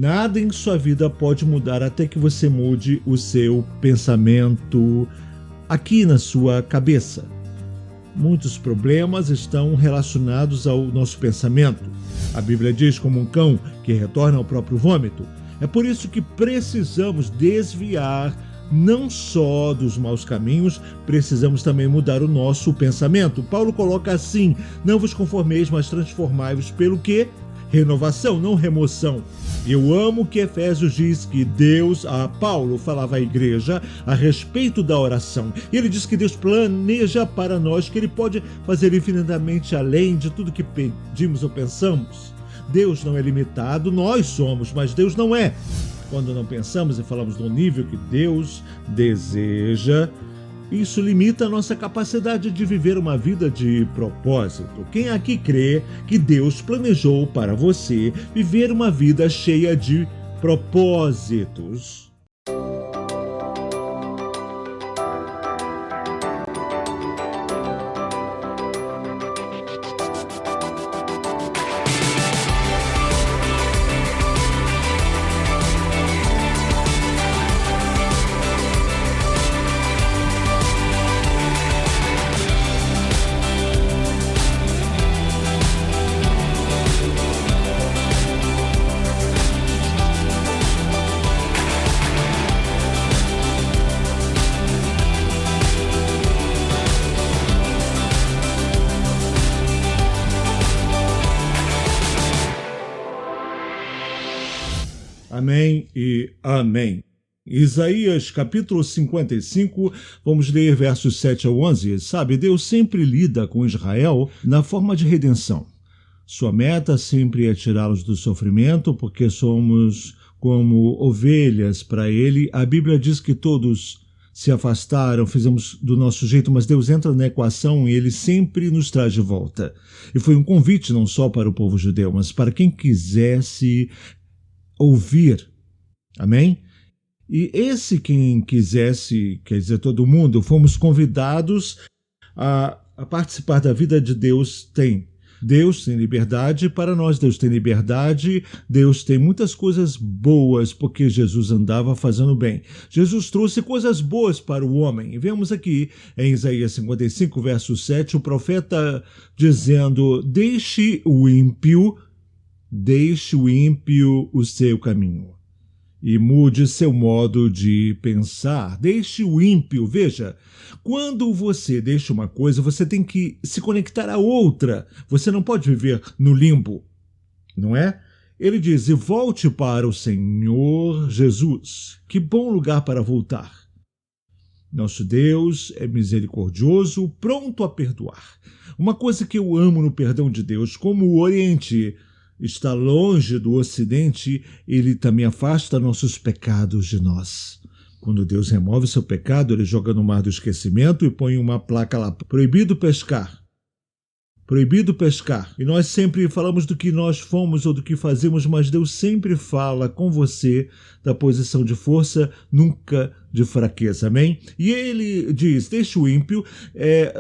Nada em sua vida pode mudar até que você mude o seu pensamento aqui na sua cabeça. Muitos problemas estão relacionados ao nosso pensamento. A Bíblia diz como um cão que retorna ao próprio vômito. É por isso que precisamos desviar não só dos maus caminhos, precisamos também mudar o nosso pensamento. Paulo coloca assim: não vos conformeis, mas transformai-vos pelo quê? Renovação, não remoção. Eu amo que Efésios diz que Deus, Paulo falava à igreja a respeito da oração. Ele diz que Deus planeja para nós, que Ele pode fazer infinitamente além de tudo que pedimos ou pensamos. Deus não é limitado, nós somos, mas Deus não é. Quando não pensamos e falamos do nível que Deus deseja, isso limita a nossa capacidade de viver uma vida de propósito. Quem aqui crê que Deus planejou para você viver uma vida cheia de propósitos? Amém e amém. Isaías capítulo 55, vamos ler versos 7 ao 11. Sabe, Deus sempre lida com Israel na forma de redenção. Sua meta sempre é tirá-los do sofrimento, porque somos como ovelhas para Ele. A Bíblia diz que todos se afastaram, fizemos do nosso jeito, mas Deus entra na equação e Ele sempre nos traz de volta. E foi um convite não só para o povo judeu, mas para quem quisesse ouvir. Amém? E esse quem quisesse, quer dizer, todo mundo, fomos convidados a participar da vida de Deus. Deus tem liberdade para nós, Deus tem liberdade, Deus tem muitas coisas boas, porque Jesus andava fazendo bem. Jesus trouxe coisas boas para o homem. E vemos aqui em Isaías 55, verso 7, o profeta dizendo: deixe o ímpio o seu caminho e mude seu modo de pensar. Deixe o ímpio. Veja, quando você deixa uma coisa, você tem que se conectar a outra. Você não pode viver no limbo, não é? Ele diz: e volte para o Senhor Jesus. Que bom lugar para voltar. Nosso Deus é misericordioso, pronto a perdoar. Uma coisa que eu amo no perdão de Deus, como o Oriente está longe do Ocidente, Ele também afasta nossos pecados de nós. Quando Deus remove seu pecado, Ele joga no mar do esquecimento e põe uma placa lá: proibido pescar. Proibido pescar. E nós sempre falamos do que nós fomos ou do que fazemos, mas Deus sempre fala com você da posição de força, nunca de fraqueza. Amém? E Ele diz: deixa o ímpio.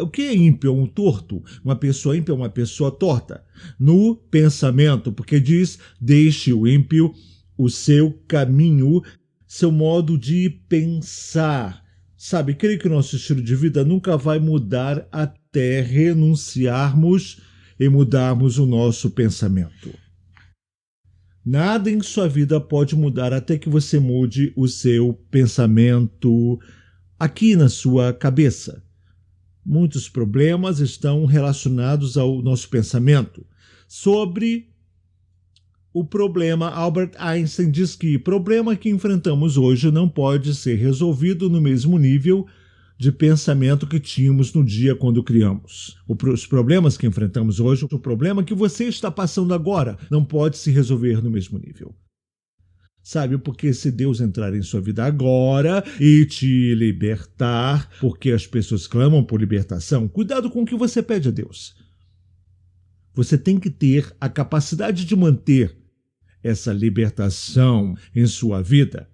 O que é ímpio? É um torto. Uma pessoa ímpia é uma pessoa torta no pensamento, porque diz: deixe o ímpio o seu caminho, seu modo de pensar. Sabe, creio que o nosso estilo de vida nunca vai mudar até renunciarmos e mudarmos o nosso pensamento. Nada em sua vida pode mudar até que você mude o seu pensamento aqui na sua cabeça. Muitos problemas estão relacionados ao nosso pensamento. Sobre o problema, Albert Einstein diz que o problema que enfrentamos hoje não pode ser resolvido no mesmo nível de pensamento que tínhamos no dia quando criamos. Os problemas que enfrentamos hoje, o problema que você está passando agora, não pode se resolver no mesmo nível. Sabe, porque se Deus entrar em sua vida agora e te libertar, porque as pessoas clamam por libertação, cuidado com o que você pede a Deus. Você tem que ter a capacidade de manter essa libertação em sua vida,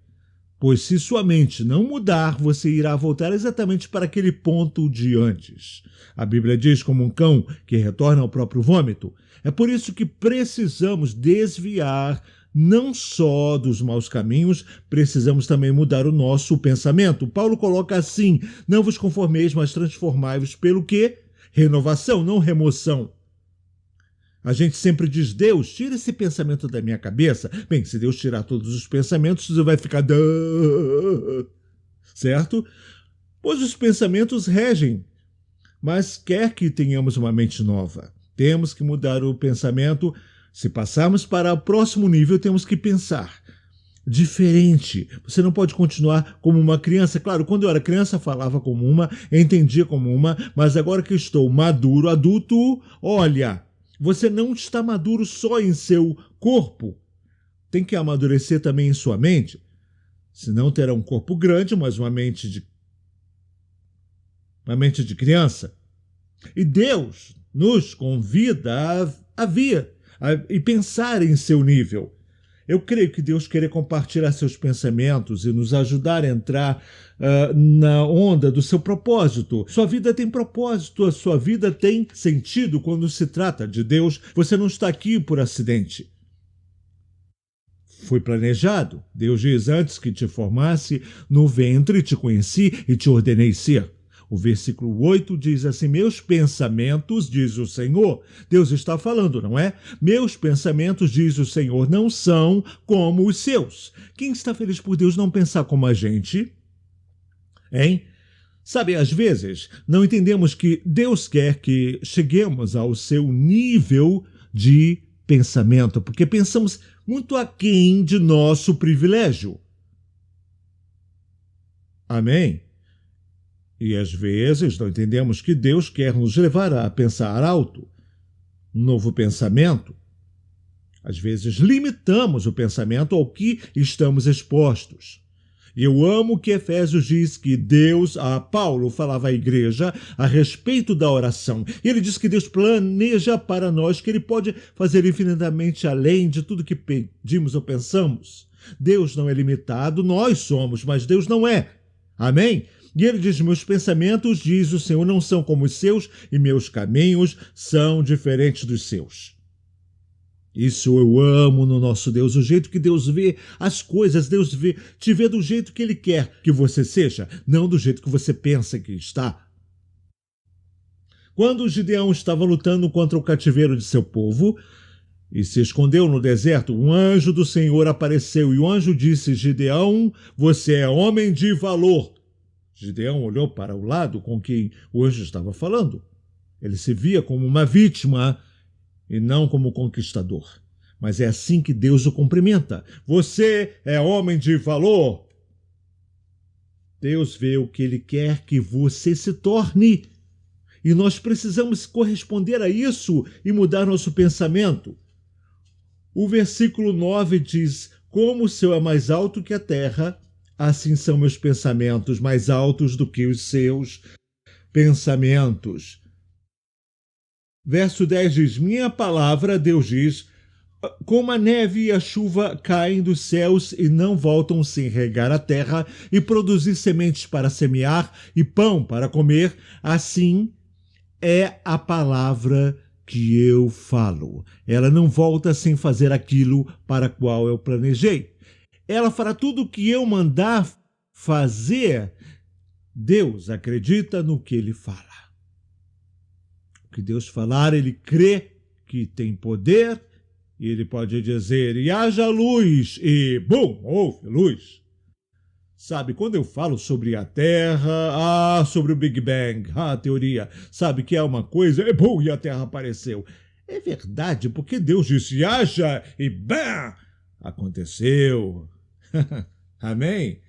pois se sua mente não mudar, você irá voltar exatamente para aquele ponto de antes. A Bíblia diz como um cão que retorna ao próprio vômito. É por isso que precisamos desviar não só dos maus caminhos, precisamos também mudar o nosso pensamento. Paulo coloca assim: não vos conformeis, mas transformai-vos pelo quê? Renovação, não remoção. A gente sempre diz: Deus, tira esse pensamento da minha cabeça. Bem, se Deus tirar todos os pensamentos, você vai ficar... certo? Pois os pensamentos regem, mas quer que tenhamos uma mente nova. Temos que mudar o pensamento. Se passarmos para o próximo nível, temos que pensar diferente. Você não pode continuar como uma criança. Claro, quando eu era criança, falava como uma, entendia como uma, mas agora que estou maduro, adulto, olha, você não está maduro só em seu corpo. Tem que amadurecer também em sua mente. Senão terá um corpo grande, mas uma mente de criança. E Deus nos convida a vir e pensar em seu nível. Eu creio que Deus quer compartilhar seus pensamentos e nos ajudar a entrar na onda do seu propósito. Sua vida tem propósito, a sua vida tem sentido quando se trata de Deus. Você não está aqui por acidente. Foi planejado. Deus diz: antes que te formasse no ventre, te conheci e te ordenei ser. O versículo 8 diz assim: meus pensamentos, diz o Senhor. Deus está falando, não é? Meus pensamentos, diz o Senhor, não são como os seus. Quem está feliz por Deus não pensar como a gente? Hein? Sabe, às vezes, não entendemos que Deus quer que cheguemos ao seu nível de pensamento, porque pensamos muito aquém de nosso privilégio. Amém? E às vezes não entendemos que Deus quer nos levar a pensar alto, um novo pensamento. Às vezes limitamos o pensamento ao que estamos expostos. E eu amo que Efésios diz que Deus, Paulo falava à igreja a respeito da oração. Ele diz que Deus planeja para nós, que Ele pode fazer infinitamente além de tudo que pedimos ou pensamos. Deus não é limitado, nós somos, mas Deus não é. Amém? E ele diz: meus pensamentos, diz o Senhor, não são como os seus, e meus caminhos são diferentes dos seus. Isso eu amo no nosso Deus, o jeito que Deus vê as coisas. Deus te vê do jeito que Ele quer que você seja, não do jeito que você pensa que está. Quando Gideão estava lutando contra o cativeiro de seu povo e se escondeu no deserto, um anjo do Senhor apareceu e o anjo disse: Gideão, você é homem de valor. Gideão olhou para o lado com quem o anjo estava falando. Ele se via como uma vítima e não como conquistador. Mas é assim que Deus o cumprimenta: você é homem de valor. Deus vê o que Ele quer que você se torne. E nós precisamos corresponder a isso e mudar nosso pensamento. O versículo 9 diz: como o céu é mais alto que a terra, assim são meus pensamentos mais altos do que os seus pensamentos. Verso 10 diz: minha palavra, Deus diz, como a neve e a chuva caem dos céus e não voltam sem regar a terra e produzir sementes para semear e pão para comer, assim é a palavra que eu falo. Ela não volta sem fazer aquilo para o qual eu planejei. Ela fará tudo o que eu mandar fazer. Deus acredita no que Ele fala. O que Deus falar, Ele crê que tem poder, e Ele pode dizer: e haja luz, e bum, houve luz. Sabe, quando eu falo sobre a Terra, sobre o Big Bang, a teoria, sabe que é uma coisa, e bum, e a Terra apareceu. É verdade, porque Deus disse: haja, e bam, aconteceu. Amém?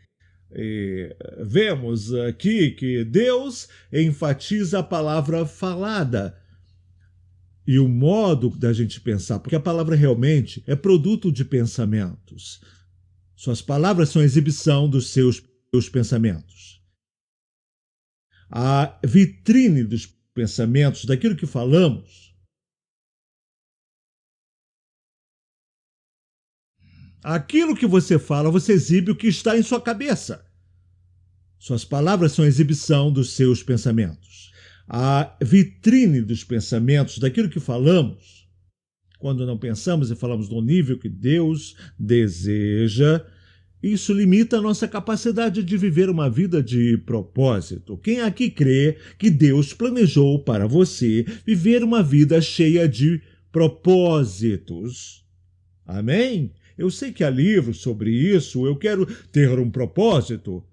E vemos aqui que Deus enfatiza a palavra falada e o modo da gente pensar, porque a palavra realmente é produto de pensamentos. Suas palavras são a exibição dos seus pensamentos. A vitrine dos pensamentos, daquilo que falamos, aquilo que você fala, você exibe o que está em sua cabeça. Suas palavras são a exibição dos seus pensamentos. A vitrine dos pensamentos, daquilo que falamos, quando não pensamos e falamos do nível que Deus deseja, isso limita a nossa capacidade de viver uma vida de propósito. Quem aqui crê que Deus planejou para você viver uma vida cheia de propósitos? Amém? Eu sei que há livros sobre isso. Eu quero ter um propósito.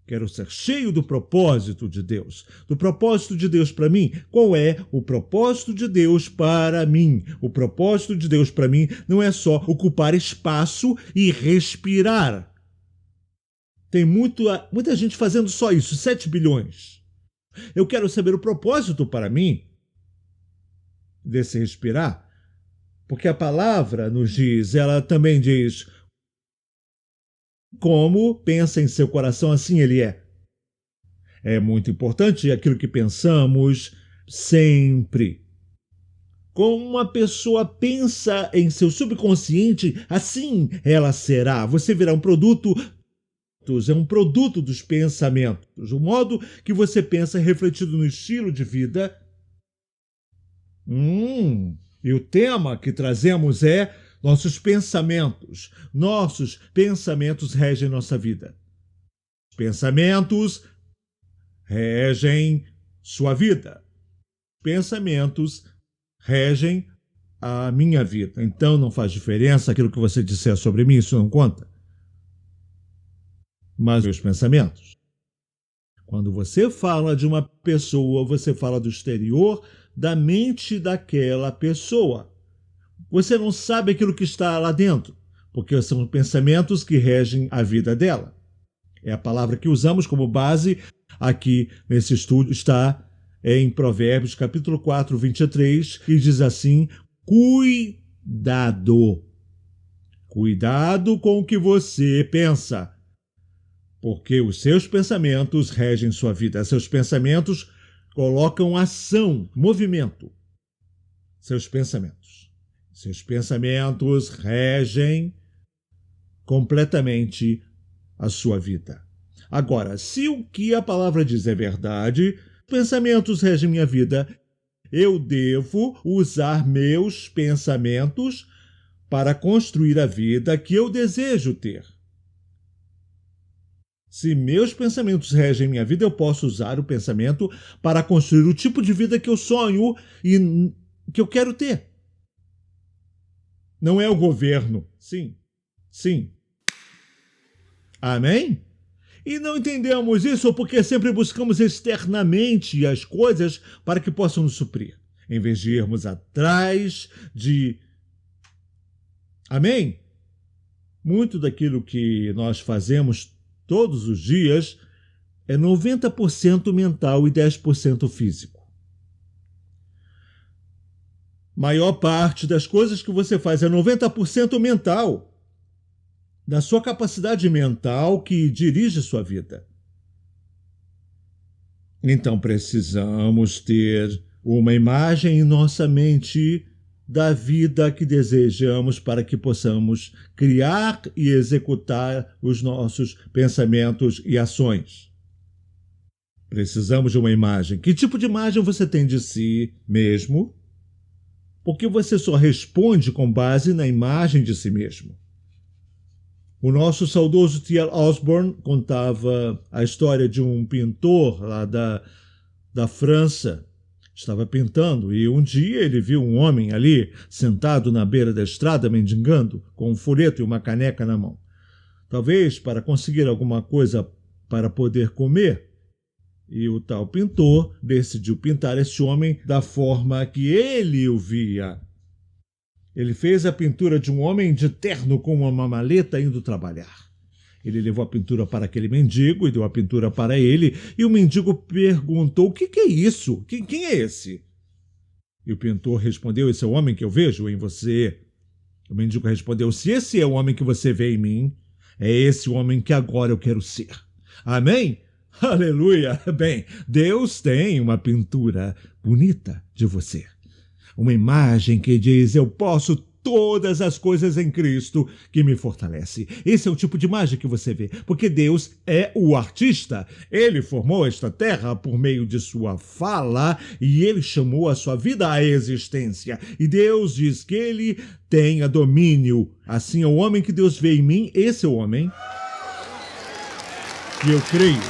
Quero ser cheio do propósito de Deus. Do propósito de Deus para mim. Qual é o propósito de Deus para mim? O propósito de Deus para mim não é só ocupar espaço e respirar. Tem muita gente fazendo só isso, 7 bilhões. Eu quero saber o propósito para mim desse respirar, porque a palavra nos diz, ela também diz, como pensa em seu coração, assim ele é. É muito importante aquilo que pensamos sempre. Como uma pessoa pensa em seu subconsciente, assim ela será. Você virá um produto, é um produto dos pensamentos. O modo que você pensa é refletido no estilo de vida. E o tema que trazemos é nossos pensamentos. Nossos pensamentos regem nossa vida. Pensamentos regem sua vida. Pensamentos regem a minha vida. Então não faz diferença aquilo que você disser sobre mim, isso não conta. Mas meus pensamentos. Quando você fala de uma pessoa, você fala do exterior da mente daquela pessoa. Você não sabe aquilo que está lá dentro, porque são pensamentos que regem a vida dela. É a palavra que usamos como base aqui nesse estudo, está em Provérbios, capítulo 4, 23, e diz assim, cuidado. Cuidado com o que você pensa, porque os seus pensamentos regem sua vida. Seus pensamentos colocam ação, movimento. Seus pensamentos. Seus pensamentos regem completamente a sua vida. Agora, se o que a palavra diz é verdade, pensamentos regem minha vida, eu devo usar meus pensamentos para construir a vida que eu desejo ter. Se meus pensamentos regem minha vida, eu posso usar o pensamento para construir o tipo de vida que eu sonho e que eu quero ter. Não é o governo. Sim. Sim. Amém? E não entendemos isso porque sempre buscamos externamente as coisas para que possam nos suprir, em vez de irmos atrás de... Amém? Muito daquilo que nós fazemos todos os dias é 90% mental e 10% físico. Maior parte das coisas que você faz é 90% mental, da sua capacidade mental que dirige sua vida. Então precisamos ter uma imagem em nossa mente da vida que desejamos para que possamos criar e executar os nossos pensamentos e ações. Precisamos de uma imagem. Que tipo de imagem você tem de si mesmo? Porque você só responde com base na imagem de si mesmo. O nosso saudoso T.L. Osborne contava a história de um pintor lá da França. Estava pintando e um dia ele viu um homem ali sentado na beira da estrada mendigando com um folheto e uma caneca na mão. Talvez para conseguir alguma coisa para poder comer. E o tal pintor decidiu pintar esse homem da forma que ele o via. Ele fez a pintura de um homem de terno com uma maleta indo trabalhar. Ele levou a pintura para aquele mendigo e deu a pintura para ele, e o mendigo perguntou, o que é isso? Quem é esse? E o pintor respondeu, esse é o homem que eu vejo em você. O mendigo respondeu, se esse é o homem que você vê em mim, é esse o homem que agora eu quero ser. Amém? Aleluia! Bem, Deus tem uma pintura bonita de você. Uma imagem que diz, eu posso todas as coisas em Cristo que me fortalece. Esse é o tipo de imagem que você vê, porque Deus é o artista. Ele formou esta terra por meio de sua fala e ele chamou a sua vida à existência. E Deus diz que ele tenha domínio. Assim, é o homem que Deus vê em mim, esse é o homem que eu creio.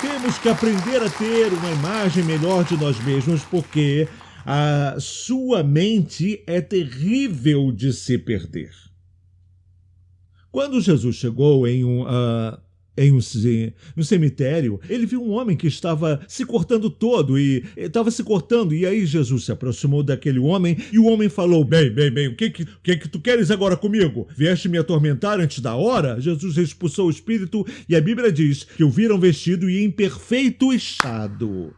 Temos que aprender a ter uma imagem melhor de nós mesmos, porque a sua mente é terrível de se perder. Quando Jesus chegou em um cemitério, ele viu um homem que estava se cortando todo e aí Jesus se aproximou daquele homem e o homem falou: bem, o que tu queres agora comigo? Vieste me atormentar antes da hora? Jesus expulsou o espírito e a Bíblia diz que o viram vestido e em perfeito estado.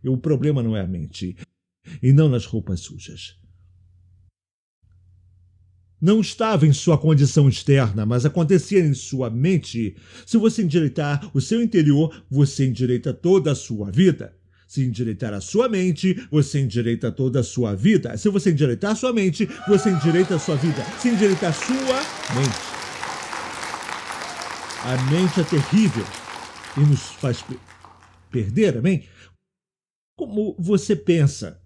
E o problema não é a mente e não nas roupas sujas. Não estava em sua condição externa, mas acontecia em sua mente. Se você endireitar o seu interior, você endireita toda a sua vida. Se endireitar a sua mente, você endireita toda a sua vida. Se você endireitar a sua mente, você endireita a sua vida. Se endireitar a sua mente. A mente é terrível e nos faz perder, amém? Como você pensa?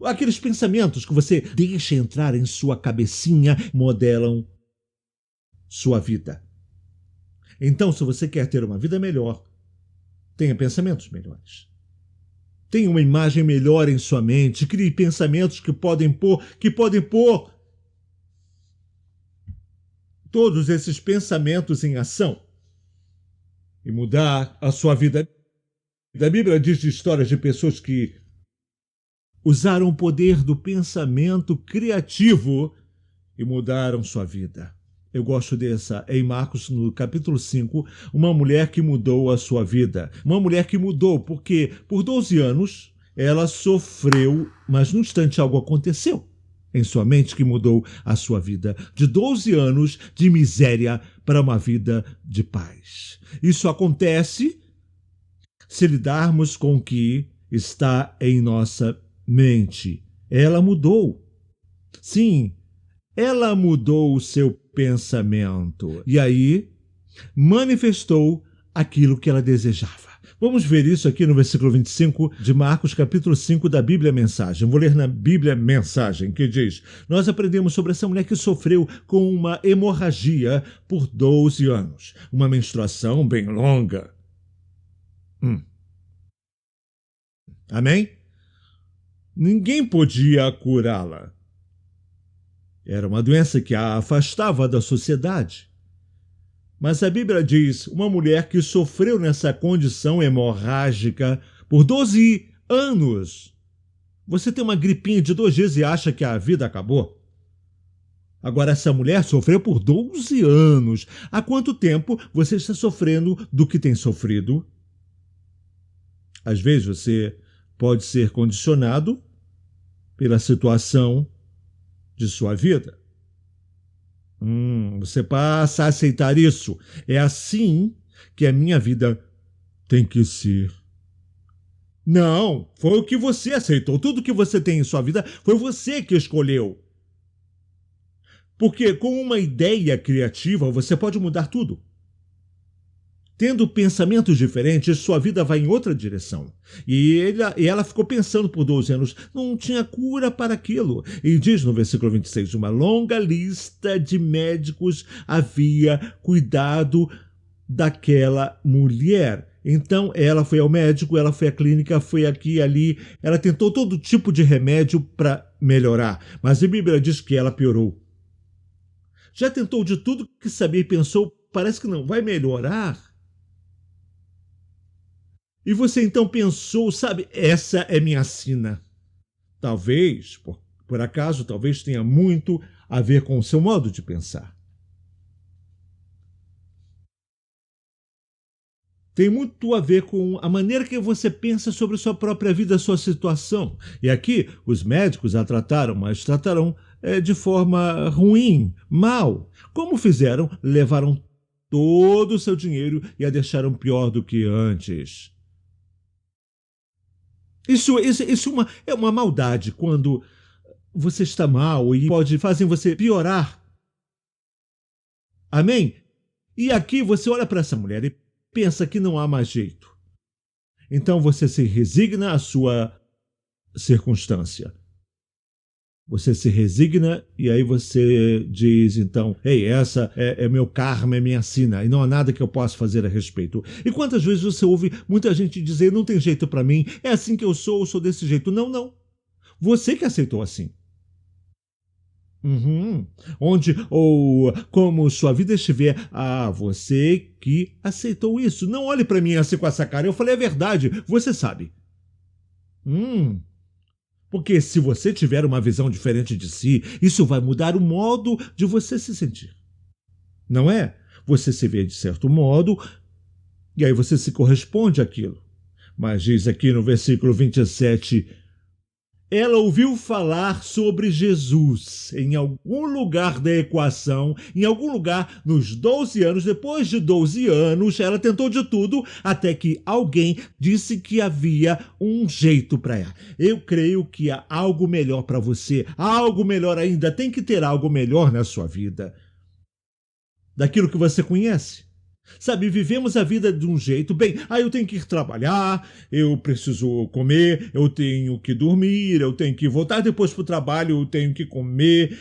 Aqueles pensamentos que você deixa entrar em sua cabecinha modelam sua vida. Então, se você quer ter uma vida melhor, tenha pensamentos melhores. Tenha uma imagem melhor em sua mente. Crie pensamentos que podem pôr todos esses pensamentos em ação e mudar a sua vida. A Bíblia diz de histórias de pessoas que usaram o poder do pensamento criativo e mudaram sua vida. Eu gosto dessa, em Marcos, no capítulo 5, uma mulher que mudou a sua vida. Uma mulher que mudou porque por 12 anos ela sofreu, mas num instante algo aconteceu em sua mente que mudou a sua vida. De 12 anos de miséria para uma vida de paz. Isso acontece se lidarmos com o que está em nossa mente. Ela mudou. Sim, ela mudou o seu pensamento. E aí manifestou aquilo que ela desejava. Vamos ver isso aqui no versículo 25 de Marcos, capítulo 5 da Bíblia Mensagem. Vou ler na Bíblia Mensagem, que diz: nós aprendemos sobre essa mulher que sofreu com uma hemorragia por 12 anos. Uma menstruação bem longa. Amém? Ninguém podia curá-la. Era uma doença que a afastava da sociedade. Mas a Bíblia diz, uma mulher que sofreu nessa condição hemorrágica por 12 anos. Você tem uma gripinha de 2 dias e acha que a vida acabou? Agora, essa mulher sofreu por 12 anos. Há quanto tempo você está sofrendo do que tem sofrido? Às vezes você pode ser condicionado pela situação de sua vida. Você passa a aceitar isso. É assim que a minha vida tem que ser. Não, foi o que você aceitou. Tudo que você tem em sua vida foi você que escolheu. Porque com uma ideia criativa você pode mudar tudo. Tendo pensamentos diferentes, sua vida vai em outra direção. E ela ficou pensando por 12 anos, não tinha cura para aquilo. E diz no versículo 26, uma longa lista de médicos havia cuidado daquela mulher. Então ela foi ao médico, ela foi à clínica, foi aqui e ali, ela tentou todo tipo de remédio para melhorar. Mas a Bíblia diz que ela piorou. Já tentou de tudo que sabia e pensou, parece que não vai melhorar. E você então pensou, sabe, essa é minha sina. Talvez, por acaso, talvez tenha muito a ver com o seu modo de pensar. Tem muito a ver com a maneira que você pensa sobre sua própria vida, sua situação. E aqui, os médicos a trataram, mas trataram de forma ruim, mal. Como fizeram? Levaram todo o seu dinheiro e a deixaram pior do que antes. Isso é uma maldade quando você está mal e pode fazer você piorar. Amém? E aqui você olha para essa mulher e pensa que não há mais jeito. Então você se resigna à sua circunstância. Você se resigna e aí você diz, então, ei, essa é meu karma, é minha sina, e não há nada que eu possa fazer a respeito. E quantas vezes você ouve muita gente dizer, não tem jeito para mim, é assim que eu sou desse jeito. Não, não. Você que aceitou assim. Uhum. Onde ou como sua vida estiver, você que aceitou isso. Não olhe para mim assim com essa cara. Eu falei a verdade, você sabe. Porque se você tiver uma visão diferente de si, isso vai mudar o modo de você se sentir. Não é? Você se vê de certo modo e aí você se corresponde àquilo. Mas diz aqui no versículo 27, ela ouviu falar sobre Jesus em algum lugar da equação, em algum lugar nos 12 anos. Depois de 12 anos, ela tentou de tudo até que alguém disse que havia um jeito para ela. Eu creio que há algo melhor para você, há algo melhor ainda. Tem que ter algo melhor na sua vida daquilo que você conhece. Sabe, vivemos a vida de um jeito, bem, eu tenho que ir trabalhar, eu preciso comer, eu tenho que dormir, eu tenho que voltar depois para o trabalho, eu tenho que comer.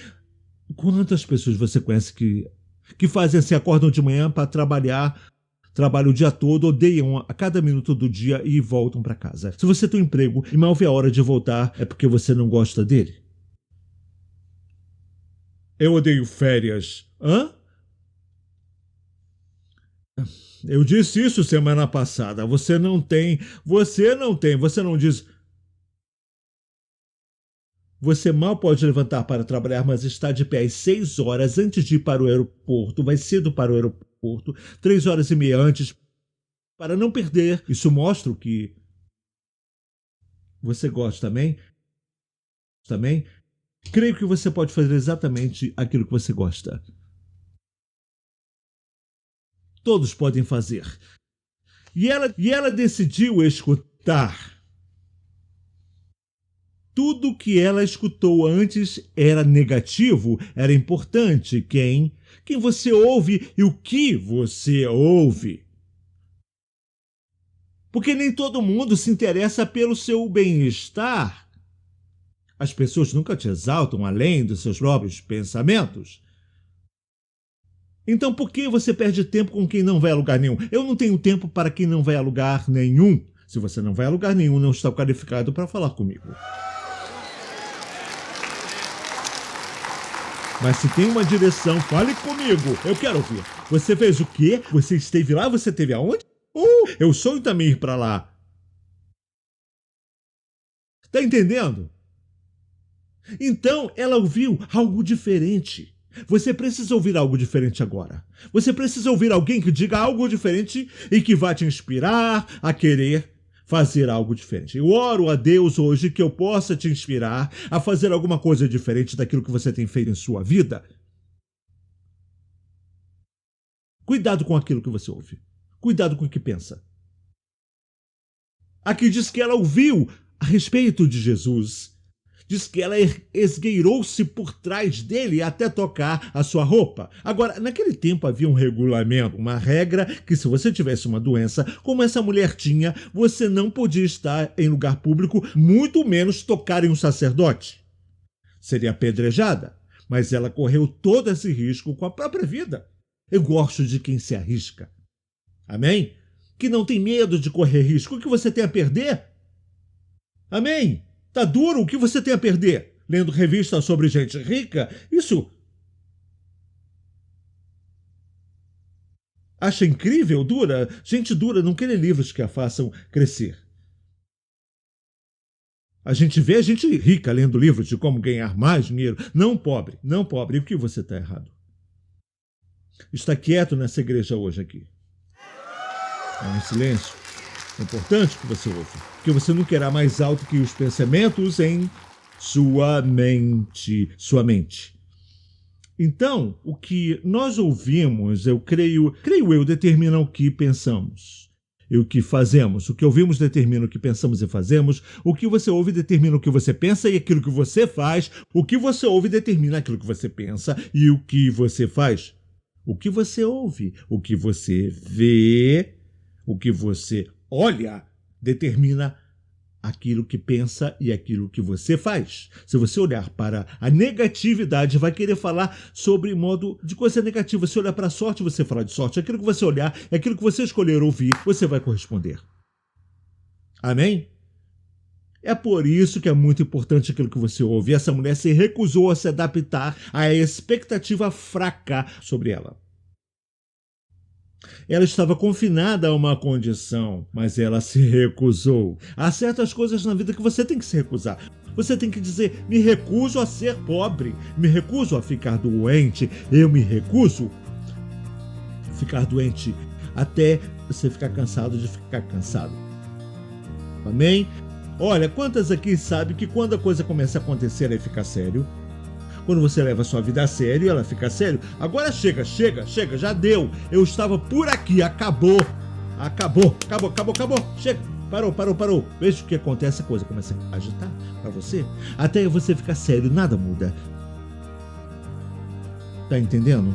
Quantas pessoas você conhece que fazem assim, acordam de manhã para trabalhar, trabalham o dia todo, odeiam a cada minuto do dia e voltam para casa? Se você tem um emprego e mal vê a hora de voltar, é porque você não gosta dele. Eu odeio férias. Hã? Eu disse isso semana passada. Você não diz. Você mal pode levantar para trabalhar, mas está de pé às 6 horas antes de ir para o aeroporto. Vai cedo para o aeroporto, 3 horas e meia antes, para não perder. Isso mostra o que você gosta também. Também. Creio que você pode fazer exatamente aquilo que você gosta. Todos podem fazer. E ela decidiu escutar. Tudo que ela escutou antes era negativo, era importante. Quem você ouve e o que você ouve. Porque nem todo mundo se interessa pelo seu bem-estar. As pessoas nunca te exaltam além dos seus próprios pensamentos. Então por que você perde tempo com quem não vai a lugar nenhum? Eu não tenho tempo para quem não vai a lugar nenhum. Se você não vai a lugar nenhum, não está qualificado para falar comigo. Mas se tem uma direção, fale comigo. Eu quero ouvir. Você fez o quê? Você esteve lá? Você esteve aonde? Eu sonho também ir para lá. Tá entendendo? Então, ela ouviu algo diferente. Você precisa ouvir algo diferente agora. Você precisa ouvir alguém que diga algo diferente e que vá te inspirar a querer fazer algo diferente. Eu oro a Deus hoje que eu possa te inspirar a fazer alguma coisa diferente daquilo que você tem feito em sua vida. Cuidado com aquilo que você ouve. Cuidado com o que pensa. Aqui diz que ela ouviu a respeito de Jesus. Diz que ela esgueirou-se por trás dele até tocar a sua roupa. Agora, naquele tempo havia um regulamento, uma regra que se você tivesse uma doença, como essa mulher tinha, você não podia estar em lugar público, muito menos tocar em um sacerdote. Seria apedrejada, mas ela correu todo esse risco com a própria vida. Eu gosto de quem se arrisca. Amém? Que não tem medo de correr risco. O que você tem a perder? Amém? Tá duro? O que você tem a perder? Lendo revista sobre gente rica? Isso acha incrível? Dura? Gente dura não quer ler livros que a façam crescer. A gente vê gente rica lendo livros de como ganhar mais dinheiro. Não pobre, não pobre. E o que você está errado? Está quieto nessa igreja hoje aqui. É um silêncio. É importante que você ouça, porque você não querá mais alto que os pensamentos em sua mente. Então, o que nós ouvimos, eu creio eu, determina o que pensamos. e o que fazemos. O que ouvimos determina o que pensamos e fazemos. O que você ouve determina o que você pensa e aquilo que você faz. O que você ouve determina aquilo que você pensa e o que você faz. O que você ouve, o que você vê, o que você olha, determina aquilo que pensa e aquilo que você faz. Se você olhar para a negatividade, vai querer falar sobre modo de coisa negativa. Se olhar para a sorte, você fala de sorte. Aquilo que você olhar, aquilo que você escolher ouvir, você vai corresponder. Amém? É por isso que é muito importante aquilo que você ouve. Essa mulher se recusou a se adaptar à expectativa fraca sobre ela. Ela estava confinada a uma condição, mas ela se recusou. Há certas coisas na vida que você tem que se recusar. Você tem que dizer, me recuso a ser pobre, me recuso a ficar doente, eu me recuso a ficar doente até você ficar cansado de ficar cansado. Amém? Olha, quantas aqui sabem que quando a coisa começa a acontecer aí fica sério? Quando você leva a sua vida a sério, ela fica sério. Agora chega, já deu. Eu estava por aqui, acabou. Chega, parou. Veja o que acontece, a coisa começa a agitar para você. Até você ficar sério, nada muda. Tá entendendo?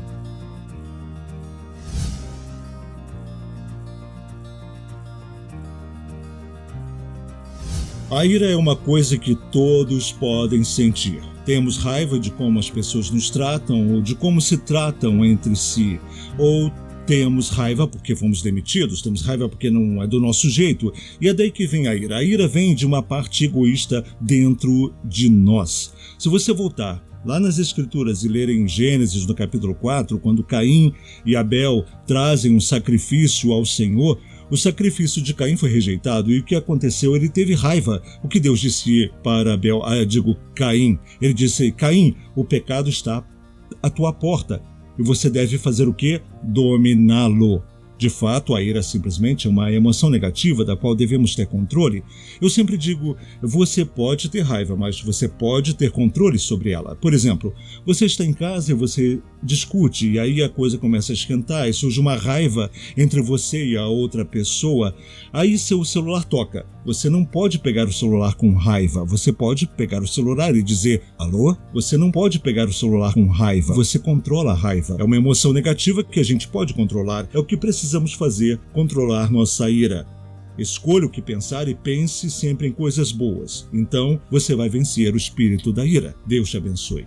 A ira é uma coisa que todos podem sentir. Temos raiva de como as pessoas nos tratam ou de como se tratam entre si. Ou temos raiva porque fomos demitidos, temos raiva porque não é do nosso jeito. E é daí que vem a ira. A ira vem de uma parte egoísta dentro de nós. Se você voltar lá nas Escrituras e ler em Gênesis, no capítulo 4, quando Caim e Abel trazem um sacrifício ao Senhor, o sacrifício de Caim foi rejeitado e o que aconteceu? Ele teve raiva. O que Deus disse para Caim? Ele disse, Caim, o pecado está à tua porta e você deve fazer o quê? Dominá-lo. De fato, a ira simplesmente é uma emoção negativa da qual devemos ter controle. Eu sempre digo, você pode ter raiva, mas você pode ter controle sobre ela. Por exemplo, você está em casa e você discute, e aí a coisa começa a esquentar, e surge uma raiva entre você e a outra pessoa. Aí seu celular toca. Você não pode pegar o celular com raiva. Você pode pegar o celular e dizer, alô? Você não pode pegar o celular com raiva. Você controla a raiva. É uma emoção negativa que a gente pode controlar. É o que precisamos fazer, controlar nossa ira. Escolha o que pensar e pense sempre em coisas boas. Então, você vai vencer o espírito da ira. Deus te abençoe.